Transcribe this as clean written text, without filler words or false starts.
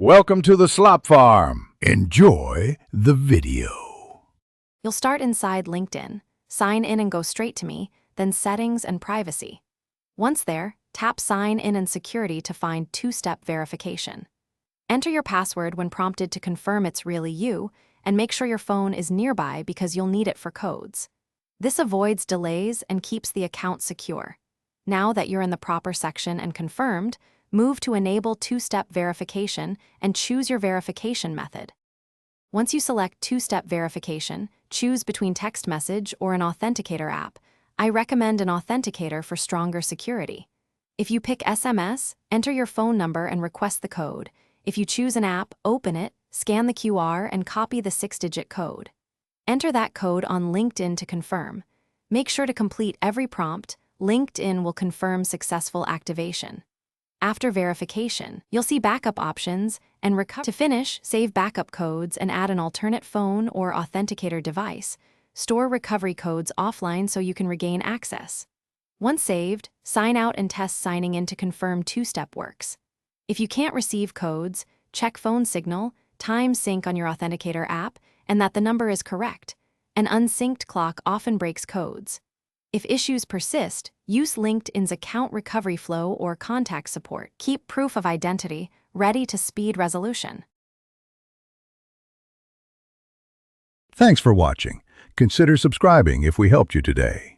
Welcome to the Slop Farm. Enjoy the video. You'll start inside LinkedIn, sign in and go straight to me, then Settings and Privacy. Once there, tap Sign in and Security to find two-step verification. Enter your password when prompted to confirm it's really you, and make sure your phone is nearby because you'll need it for codes. This avoids delays and keeps the account secure. Now that you're in the proper section and confirmed, move to Enable two-step verification and choose your verification method. Once you select two-step verification, choose between text message or an authenticator app. I recommend an authenticator for stronger security. If you pick SMS, enter your phone number and request the code. If you choose an app, open it, scan the QR, and copy the 6-digit code. Enter that code on LinkedIn to confirm. Make sure to complete every prompt. LinkedIn will confirm successful activation. After verification, you'll see backup options and recover. To finish, save backup codes and add an alternate phone or authenticator device. Store recovery codes offline so you can regain access. Once saved, sign out and test signing in to confirm two-step works. If you can't receive codes, check phone signal, time sync on your authenticator app, and that the number is correct. An unsynced clock often breaks codes. If issues persist, use LinkedIn's account recovery flow or contact support. Keep proof of identity ready to speed resolution. Thanks for watching. Consider subscribing if we helped you today.